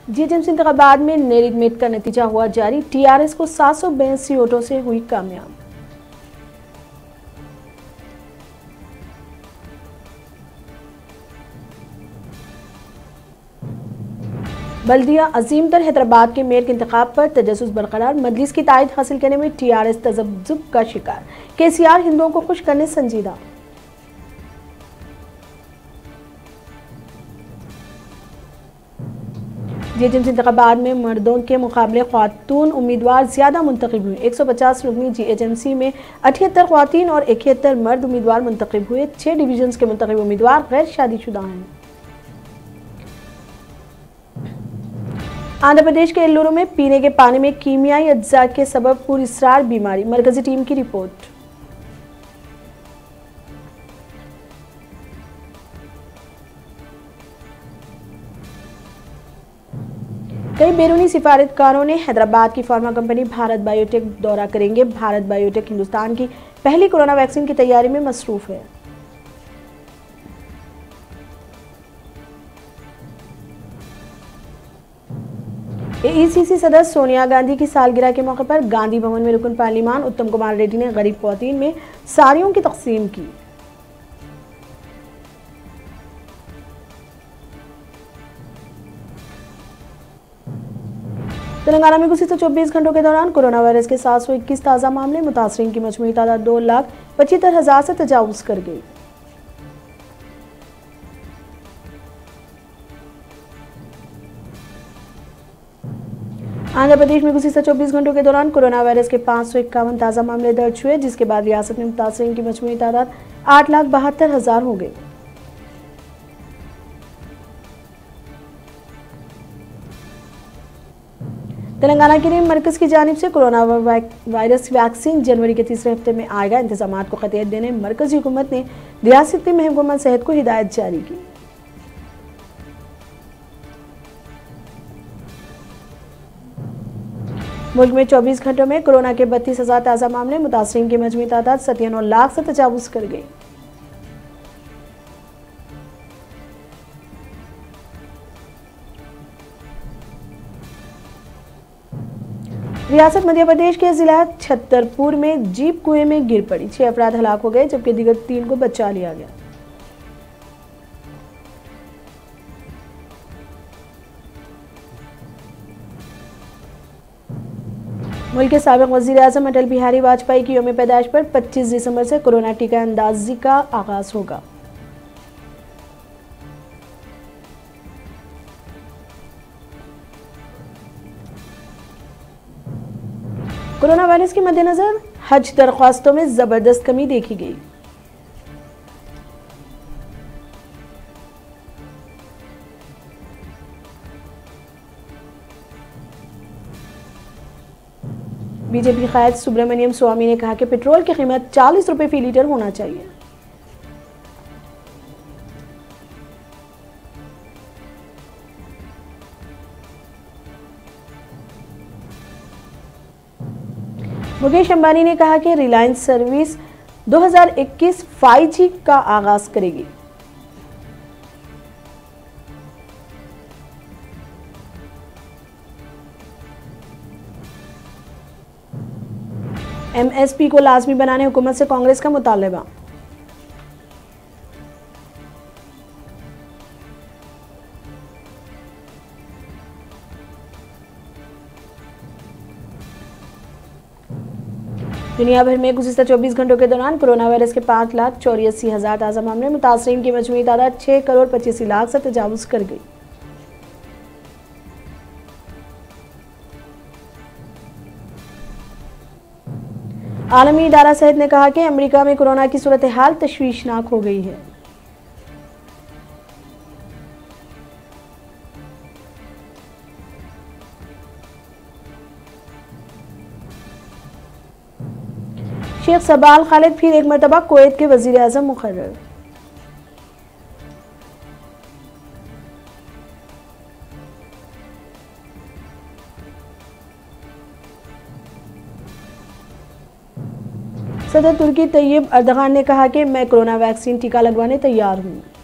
GHMC इंतखाबात में नेरिगमेट का नतीजा हुआ जारी। टीआरएस को 782 वोटों से हुई कामयाब। बल्दिया अजीमतर हैदराबाद के मेयर के इंतखाब पर तजस्सुस बरकरार। मजलिस की तायद हासिल करने में टीआरएस तजब्जुब का शिकार। केसीआर हिंदुओं को खुश करने संजीदा। जीएचएमसी इंतखाबात में मर्दों के मुकाबले ख्वातून उम्मीदवार ज्यादा मुंतखब हुए। 150 रुकनी जीएचएमसी में 78 ख्वातीन और 71 मर्द उम्मीदवार मुंतखब हुए। 6 डिवीजन के मुंतखब उम्मीदवार गैर शादीशुदा हैं। आंध्र प्रदेश के एल्लूरू में पीने के पानी में कीमियाई अज्जा के सबब पुरअसरार बीमारी। मरकजी टीम की रिपोर्ट। कई बैरूनी सिफारतकारों ने हैदराबाद की फार्मा कंपनी भारत बायोटेक दौरा करेंगे। भारत बायोटेक हिंदुस्तान की पहली कोरोना वैक्सीन की तैयारी में मसरूफ है। एआईसीसी सदस्य सोनिया गांधी की सालगिरह के मौके पर गांधी भवन में रुकन पार्लिमान उत्तम कुमार रेड्डी ने गरीब ख्वातीन में साड़ियों की तकसीम की। तेलंगाना में गुज़िश्ता 24 घंटों के दौरान कोरोना वायरस के 721 ताज़ा मामले। मुतासरीन की मजमूई तादाद 2,75,000 से तजावुज़ कर गई। आंध्र प्रदेश में गुज़िश्ता 24 घंटों के दौरान कोरोना वायरस के 551 ताज़ा मामले दर्ज हुए, जिसके बाद रियासत में मुतासरीन की मजमूई तादाद 8,72,000 हो गई। तेलंगाना के लिए मरकज की जानिब से कोरोना वायरस वैक्सीन जनवरी के तीसरे हफ्ते में आएगा। इंतजाम को क़तियत देने मरकजी हुकूमत ने रियासती महकमा सेहत को हिदायत जारी की। मुल्क में 24 घंटों में कोरोना के 32,000 ताज़ा मामले। मुतासरीन की मजमूई तादाद 97 लाख से तजावुज़ कर गई। रियासत मध्य प्रदेश के जिला छतरपुर में जीप कुएं में गिर पड़ी। 6 अफराद हलाक हो गए, जबकि दीगर 3 को बचा लिया गया। मुल्क के साबिक़ वज़ीर आज़म अटल बिहारी वाजपेयी की यौम पैदाइश पर 25 दिसंबर से कोरोना टीका अंदाजी का आगाज होगा। कोरोना वायरस के मद्देनजर हज दरख्वास्तों में जबरदस्त कमी देखी गई। बीजेपी कायद सुब्रमण्यम स्वामी ने कहा कि पेट्रोल की कीमत 40 रुपए फी लीटर होना चाहिए। मुकेश अंबानी ने कहा कि रिलायंस सर्विस 2021 5G का आगाज करेगी। एमएसपी को लाजमी बनाने हुकूमत से कांग्रेस का मुतालबा। दुनिया भर में गुज़िश्ता 24 घंटों के दौरान कोरोना वायरस के 5,84,000 ताज़ा मामले। मुतासरीन की मजमूई तादाद 6,85,00,000 से तजावुज़ कर गई। आलमी इदारा सेहत ने कहा कि अमेरिका में कोरोना की सूरत हाल तशवीशनाक हो गई है। शेख सबाल खालिद फिर एक मरतबा कुवैत के वजीर आज़म मुकर्रर। सदर तुर्की तैयब अर्दगान ने कहा कि मैं कोरोना वैक्सीन टीका लगवाने तैयार हूं।